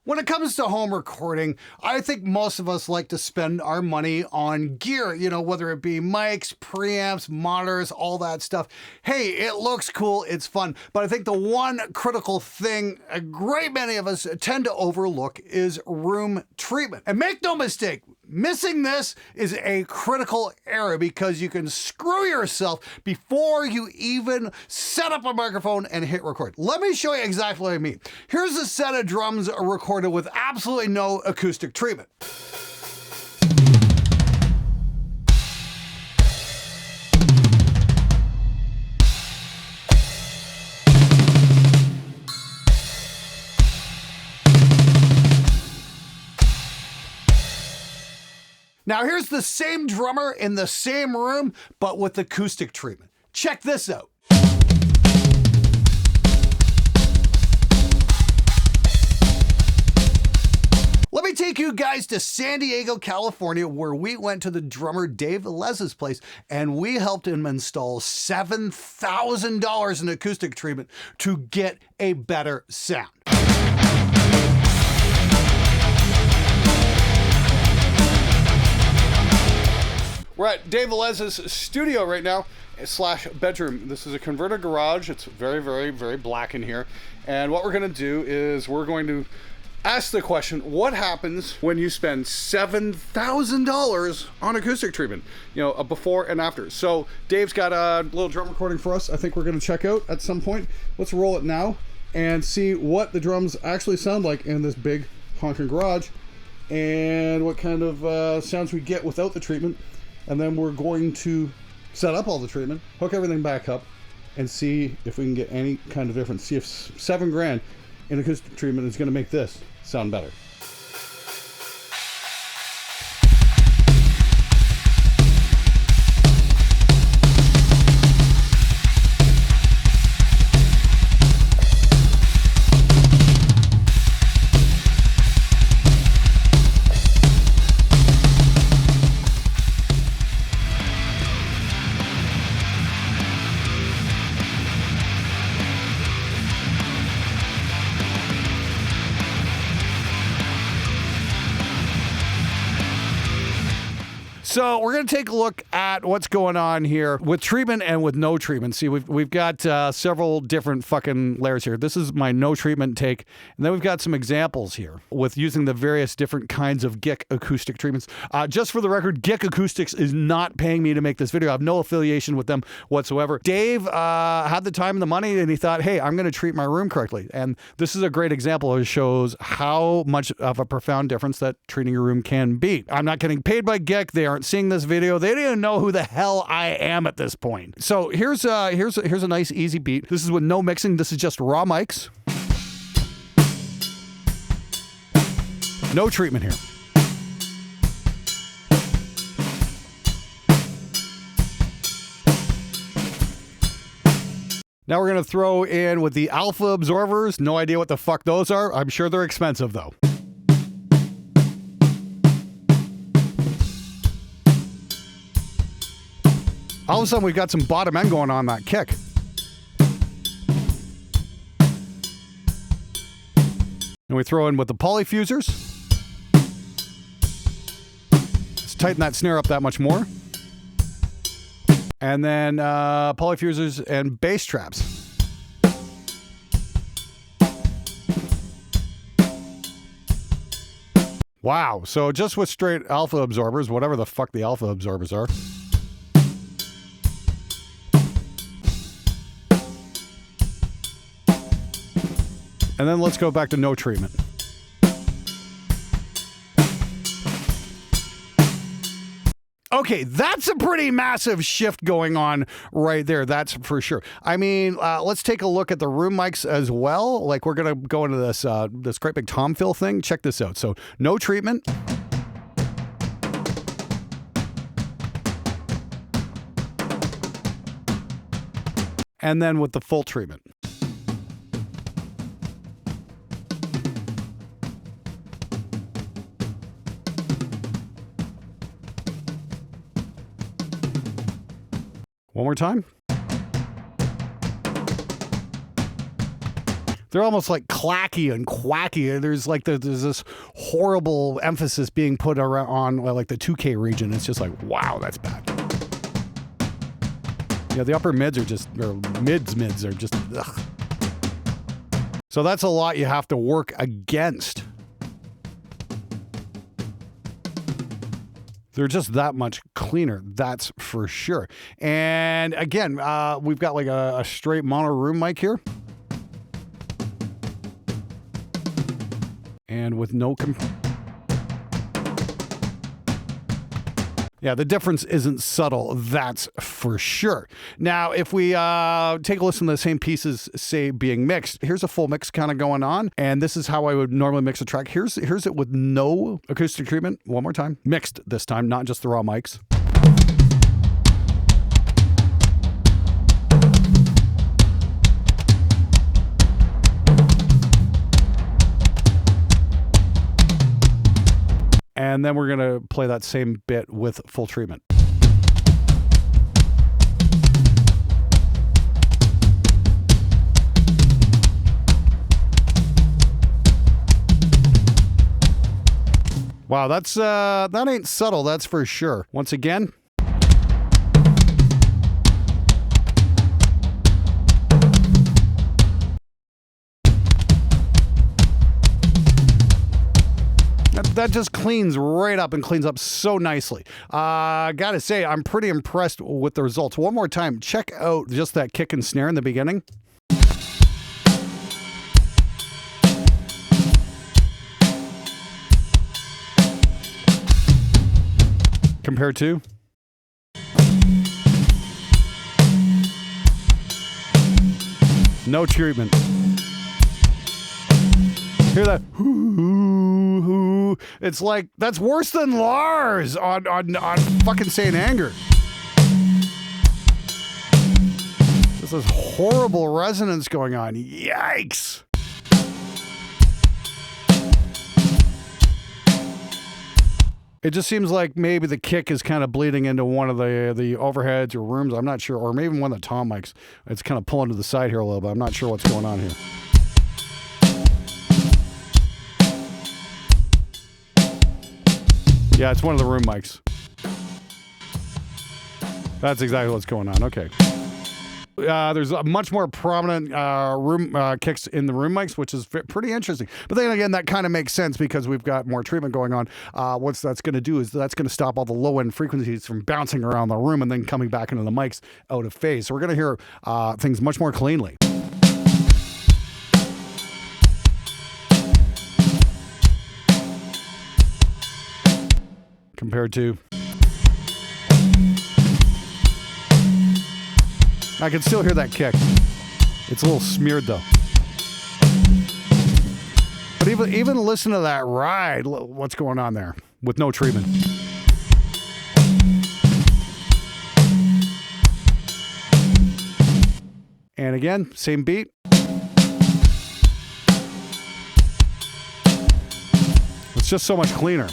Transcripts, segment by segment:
When it comes to home recording, I think most of us like to spend our money on gear, you know, whether it be mics, preamps, monitors, all that stuff. Hey, it looks cool, it's fun, but I think the one critical thing a great many of us tend to overlook is room treatment. And make no mistake, missing this is a critical error because you can screw yourself before you even set up a microphone and hit record. Let me show you exactly what I mean. Here's a set of drums recorded with absolutely no acoustic treatment. Now here's the same drummer in the same room, but with acoustic treatment. Check this out. Let me take you guys to San Diego, California, where we went to the drummer Dave Velez's place and we helped him install $7,000 in acoustic treatment to get a better sound. We're at Dave Velez's studio right now, / bedroom. This is a converted garage. It's very, very, very black in here. And what we're gonna do is we're going to ask the question, what happens when you spend $7,000 on acoustic treatment? You know, a before and after. So Dave's got a little drum recording for us. I think we're gonna check out at some point. Let's roll it now and see what the drums actually sound like in this big honking garage and what kind of sounds we get without the treatment. And then we're going to set up all the treatment, hook everything back up, and see if we can get any kind of difference. See if $7,000 in acoustic treatment is going to make this sound better. So we're going to take a look at what's going on here with treatment and with no treatment. See, we've got several different fucking layers here. This is my no treatment take. And then we've got some examples here with using the various different kinds of GIC acoustic treatments. Just for the record, GIC Acoustics is not paying me to make this video. I have no affiliation with them whatsoever. Dave had the time and the money and he thought, hey, I'm going to treat my room correctly. And this is a great example. It shows how much of a profound difference that treating your room can be. I'm not getting paid by GIC. They aren't seeing this video. They don't even know who the hell I am at this point. So here's a nice easy beat. This is with no mixing. This is just raw mics. No treatment here. Now we're going to throw in with the alpha absorbers. No idea what the fuck those are. I'm sure they're expensive though. All of a sudden, we've got some bottom end going on that kick. And we throw in with the polyfusers. Let's tighten that snare up that much more. And then polyfusers and bass traps. Wow. So just with straight alpha absorbers, whatever the fuck the alpha absorbers are. And then let's go back to no treatment. Okay, that's a pretty massive shift going on right there. That's for sure. I mean, let's take a look at the room mics as well. Like we're going to go into this great big tom fill thing. Check this out. So no treatment. And then with the full treatment. One more time. They're almost like clacky and quacky. There's this horrible emphasis being put around on like the 2K region. It's just like, wow, that's bad. Yeah, the upper mids are just, or mids are just, ugh. So that's a lot you have to work against. They're just that much cleaner, that's for sure. And again, we've got like a straight mono room mic here. And with no yeah, the difference isn't subtle, that's for sure. Now, if we take a listen to the same pieces, say, being mixed, here's a full mix kind of going on, and this is how I would normally mix a track. Here's it with no acoustic treatment. One more time. Mixed this time, not just the raw mics. And then we're going to play that same bit with full treatment. Wow, that ain't subtle, that's for sure. Once again. That just cleans right up and cleans up so nicely. Gotta say, I'm pretty impressed with the results. One more time, check out just that kick and snare in the beginning. Compared to no treatment. Hear that? It's like, that's worse than Lars on fucking Saint Anger. This is horrible resonance going on. Yikes. It just seems like maybe the kick is kind of bleeding into one of the overheads or rooms. I'm not sure. Or maybe one of the tom mics. It's kind of pulling to the side here a little bit. I'm not sure what's going on here. Yeah, it's one of the room mics. That's exactly what's going on. Okay. There's a much more prominent room kicks in the room mics, which is pretty interesting. But then again, that kind of makes sense because we've got more treatment going on. What that's going to do is that's going to stop all the low-end frequencies from bouncing around the room and then coming back into the mics out of phase. So we're going to hear things much more cleanly. Compared to... I can still hear that kick. It's a little smeared though. But even listen to that ride, what's going on there with no treatment. And again, same beat. It's just so much cleaner.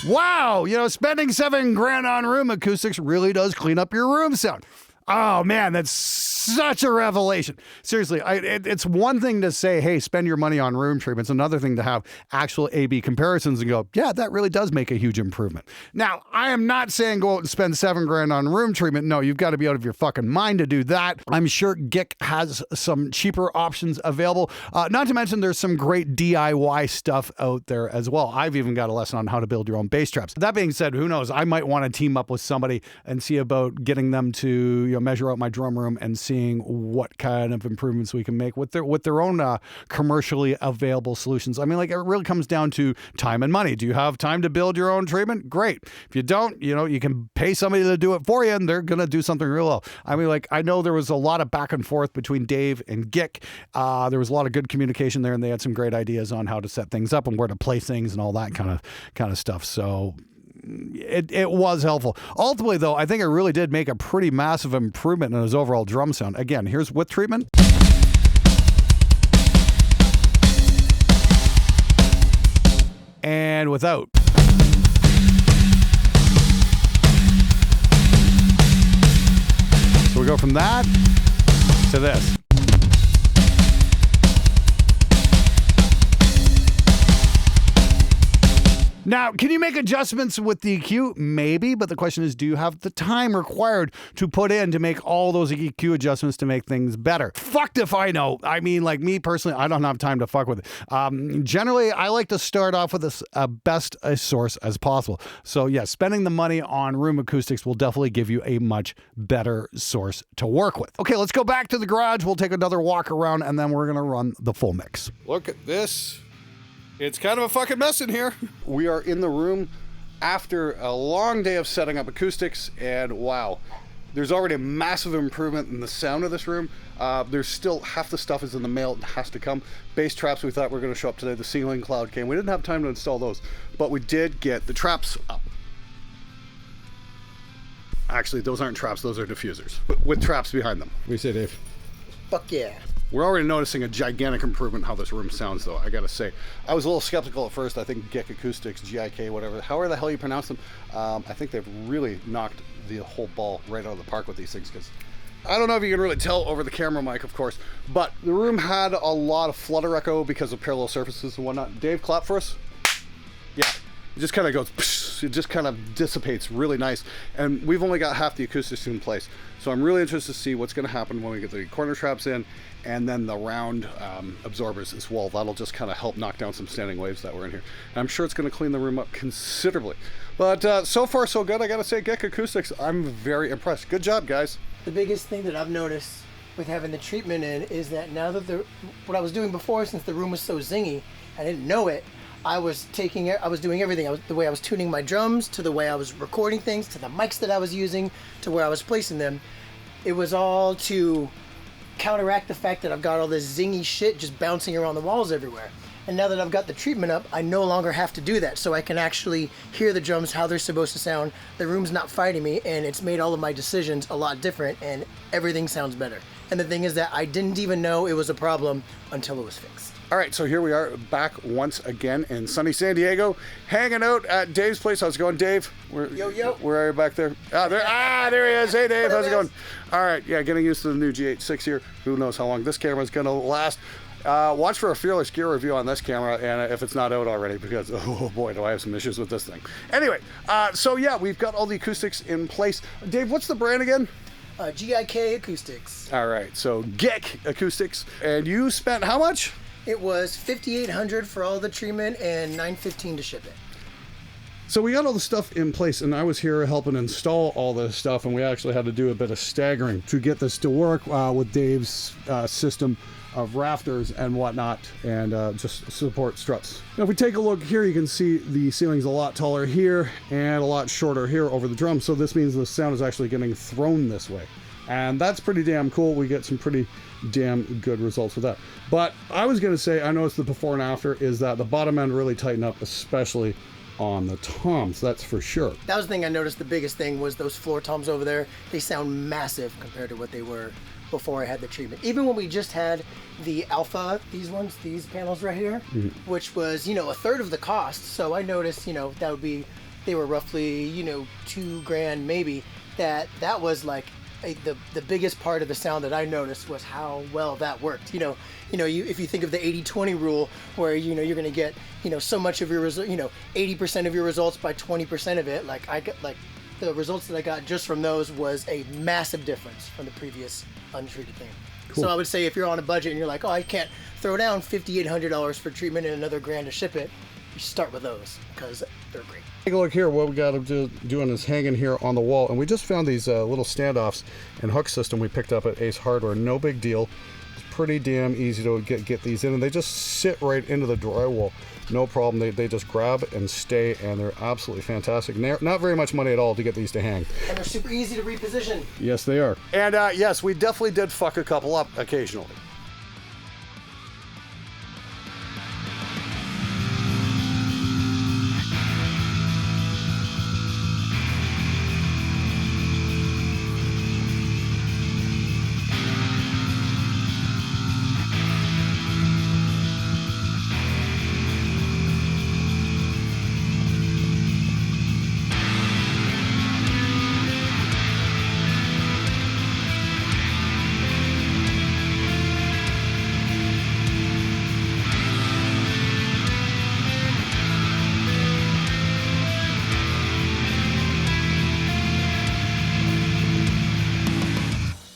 Wow, you know, spending $7,000 on room acoustics really does clean up your room sound. Oh man, that's such a revelation. Seriously, it's one thing to say, hey, spend your money on room treatments. Another thing to have actual A/B comparisons and go, yeah, that really does make a huge improvement. Now, I am not saying go out and spend $7,000 on room treatment. No, you've got to be out of your fucking mind to do that. I'm sure GIK has some cheaper options available. Not to mention there's some great DIY stuff out there as well. I've even got a lesson on how to build your own bass traps. That being said, who knows? I might want to team up with somebody and see about getting them to measure out my drum room and seeing what kind of improvements we can make with their own commercially available solutions. I mean, like, it really comes down to time and money. Do you have time to build your own treatment? Great. If you don't, you can pay somebody to do it for you and they're going to do something real well. I mean, like, I know there was a lot of back and forth between Dave and GIK. There was a lot of good communication there and they had some great ideas on how to set things up and where to place things and all that kind of stuff. So it was helpful. Ultimately, though, I think it really did make a pretty massive improvement in his overall drum sound. Again, here's with treatment. And without. So we go from that to this. Now, can you make adjustments with the EQ? Maybe, but the question is, do you have the time required to put in to make all those EQ adjustments to make things better? Fucked if I know. I mean, like me personally, I don't have time to fuck with it. Generally, I like to start off with a best source as possible. So yeah, spending the money on room acoustics will definitely give you a much better source to work with. Okay, let's go back to the garage. We'll take another walk around and then we're gonna run the full mix. Look at this. It's kind of a fucking mess in here. We are in the room after a long day of setting up acoustics, and wow, there's already a massive improvement in the sound of this room. There's still half the stuff is in the mail, it has to come. Bass traps we thought were going to show up today. The ceiling cloud came. We didn't have time to install those, but we did get the traps up. Actually, those aren't traps, those are diffusers with traps behind them. What do you say, Dave? Fuck yeah. We're already noticing a gigantic improvement in how this room sounds, though, I gotta say. I was a little skeptical at first. I think GIK Acoustics, GIK, whatever, however the hell you pronounce them, I think they've really knocked the whole ball right out of the park with these things, because I don't know if you can really tell over the camera mic, of course, but the room had a lot of flutter echo because of parallel surfaces and whatnot. Dave, clap for us. Yeah, it just kind of goes, it just kind of dissipates really nice, and we've only got half the acoustics in place. So I'm really interested to see what's going to happen when we get the corner traps in and then the round absorbers as well. That'll just kind of help knock down some standing waves that were in here. And I'm sure it's going to clean the room up considerably. But so far so good, I got to say, GIK Acoustics, I'm very impressed. Good job, guys. The biggest thing that I've noticed with having the treatment in is that now that what I was doing before, since the room was so zingy, I didn't know it. I was doing everything. The way I was tuning my drums, to the way I was recording things, to the mics that I was using, to where I was placing them. It was all to counteract the fact that I've got all this zingy shit just bouncing around the walls everywhere. And now that I've got the treatment up, I no longer have to do that. So I can actually hear the drums how they're supposed to sound. The room's not fighting me, and it's made all of my decisions a lot different, and everything sounds better. And the thing is that I didn't even know it was a problem until it was fixed. All right, so here we are back once again in sunny San Diego, hanging out at Dave's place. How's it going, Dave? Yo. Where are you back there? There he is. Hey, Dave, how's it going? All right, yeah, getting used to the new G8 here. Who knows how long this camera's gonna last. Watch for a Fearless gear review on this camera, and if it's not out already, because, oh boy, do I have some issues with this thing. Anyway, so yeah, we've got all the acoustics in place. Dave, what's the brand again? GIK Acoustics. All right, so GIK Acoustics. And you spent how much? It was $5,800 for all the treatment and $915 to ship it. So we got all the stuff in place, and I was here helping install all this stuff, and we actually had to do a bit of staggering to get this to work with Dave's system of rafters and whatnot, and just support struts. Now if we take a look here, you can see the ceiling's a lot taller here and a lot shorter here over the drum, so this means the sound is actually getting thrown this way. And that's pretty damn cool. We get some pretty damn good results with that. But I was gonna say, I noticed the before and after is that the bottom end really tightened up, especially on the toms, that's for sure. That was the thing I noticed. The biggest thing was those floor toms over there. They sound massive compared to what they were before I had the treatment. Even when we just had the Alpha, these panels right here, which was, a third of the cost. So I noticed, that would be, they were roughly, $2,000 maybe. That was like the biggest part of the sound that I noticed was how well that worked. If you think of the 80-20 rule, where you're going to get so much of your 80% of your results by 20% of it. Like the results that I got just from those was a massive difference from the previous untreated thing. Cool. So I would say if you're on a budget and you're like, oh, I can't throw down $5,800 for treatment and another $1,000 to ship it, you start with those because they're great. Take a look here. What we got doing is hanging here on the wall, and we just found these little standoffs and hook system we picked up at Ace Hardware. No big deal. It's pretty damn easy to get these in, and they just sit right into the drywall. No problem. They just grab and stay, and they're absolutely fantastic. Not very much money at all to get these to hang. And they're super easy to reposition. Yes, they are. And yes, we definitely did fuck a couple up occasionally.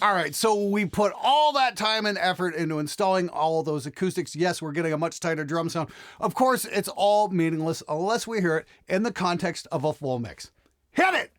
All right, so we put all that time and effort into installing all those acoustics. Yes, we're getting a much tighter drum sound. Of course, it's all meaningless unless we hear it in the context of a full mix. Hit it!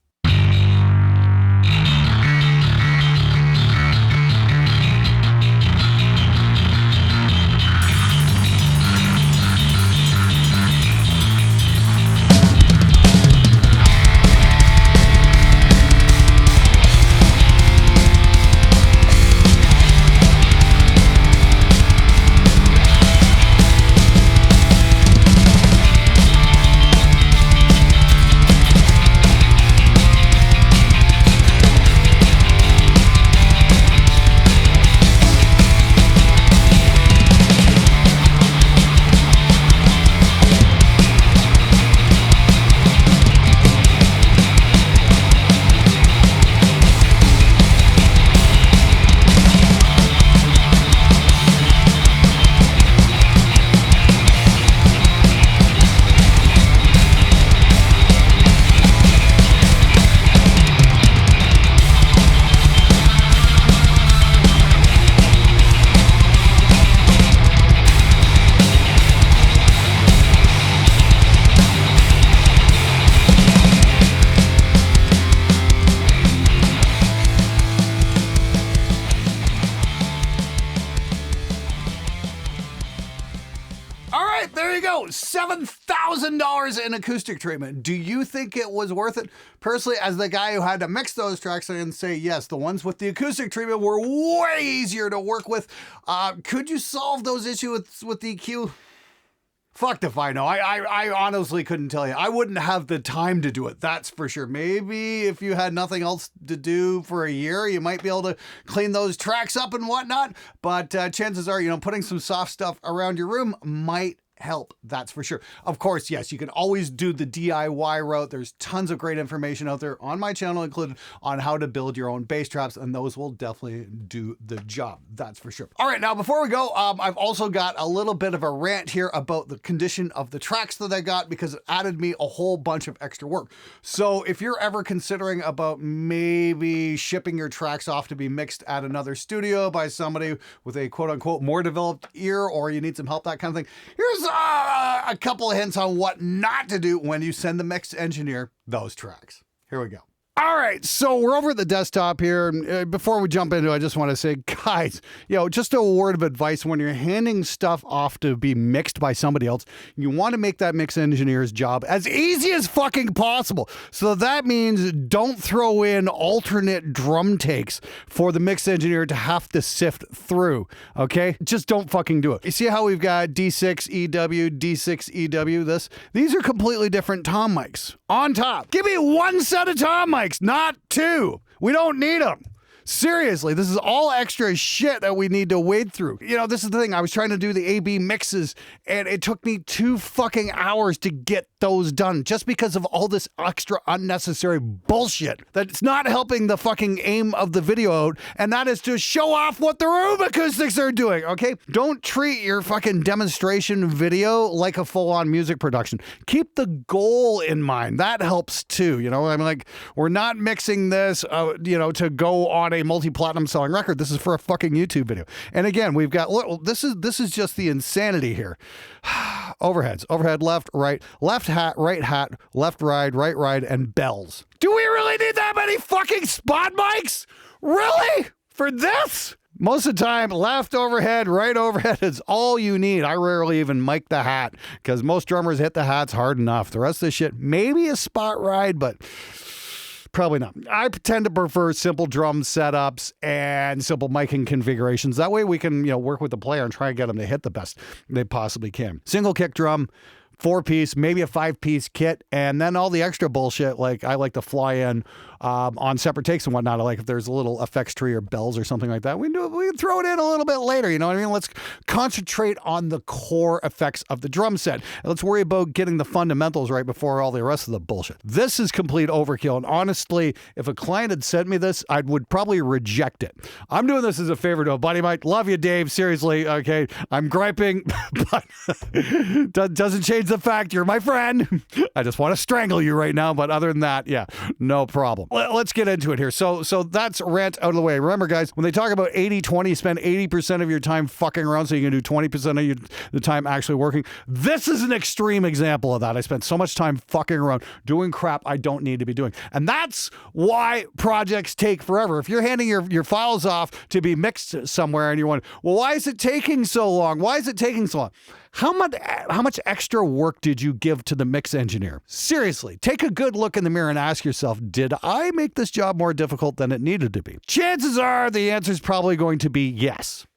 There you go, $7,000 in acoustic treatment. Do you think it was worth it? Personally, as the guy who had to mix those tracks, I can say yes, the ones with the acoustic treatment were way easier to work with. Could you solve those issues with the EQ? Fucked if I know. I honestly couldn't tell you. I wouldn't have the time to do it, that's for sure. Maybe if you had nothing else to do for a year, you might be able to clean those tracks up and whatnot. But chances are, putting some soft stuff around your room might help, that's for sure. Of course, yes, you can always do the DIY route. There's tons of great information out there on my channel included on how to build your own bass traps, and those will definitely do the job, that's for sure. All right, now before we go, I've also got a little bit of a rant here about the condition of the tracks that I got because it added me a whole bunch of extra work. So if you're ever considering about maybe shipping your tracks off to be mixed at another studio by somebody with a quote unquote more developed ear, or you need some help, that kind of thing, here's a couple of hints on what not to do when you send the mix engineer those tracks. Here we go. All right, so we're over at the desktop here. Before we jump into it, I just want to say, guys, just a word of advice. When you're handing stuff off to be mixed by somebody else, you want to make that mix engineer's job as easy as fucking possible. So that means don't throw in alternate drum takes for the mix engineer to have to sift through, okay? Just don't fucking do it. You see how we've got D6 EW, D6 EW, these are completely different tom mics. On top, give me one set of tom mics, not two. We don't need them. Seriously, this is all extra shit that we need to wade through. This is the thing. I was trying to do the A-B mixes, and it took me 2 fucking hours to get those done just because of all this extra unnecessary bullshit that's not helping the fucking aim of the video out, and that is to show off what the room acoustics are doing, okay? Don't treat your fucking demonstration video like a full-on music production. Keep the goal in mind. That helps too, we're not mixing this, to go on a multi-platinum selling record. This is for a fucking YouTube video. And again, we've got, look, this is just the insanity here. Overheads, overhead, left, hat, left ride, and bells. Do we really need that many fucking spot mics? Really? For this? Most of the time, left overhead, right overhead is all you need. I rarely even mic the hat because most drummers hit the hats hard enough. The rest of the shit, maybe a spot ride, but probably not. I tend to prefer simple drum setups and simple miking configurations. That way we can, work with the player and try and get them to hit the best they possibly can. Single kick drum, 4-piece, maybe a 5-piece kit, and then all the extra bullshit, like I like to fly in on separate takes and whatnot. I like if there's a little effects tree or bells or something like that, we can throw it in a little bit later, you know what I mean? Let's concentrate on the core effects of the drum set. And let's worry about getting the fundamentals right before all the rest of the bullshit. This is complete overkill, and honestly, if a client had sent me this, I would probably reject it. I'm doing this as a favor to a buddy of mine. Love you, Dave, seriously, okay? I'm griping, but doesn't change the fact you're my friend. I just want to strangle you right now, but other than that, yeah, no problem. let's get into it here. So that's rant out of the way. Remember, guys, when they talk about 80-20, you spend 80% of your time fucking around so you can do 20% of the time actually working. This is an extreme example of that. I spent so much time fucking around doing crap I don't need to be doing. And that's why projects take forever. If you're handing your files off to be mixed somewhere and you're wondering, well, why is it taking so long? Why is it taking so long? How much extra work did you give to the mix engineer? Seriously, take a good look in the mirror and ask yourself, did I make this job more difficult than it needed to be? Chances are the answer is probably going to be yes.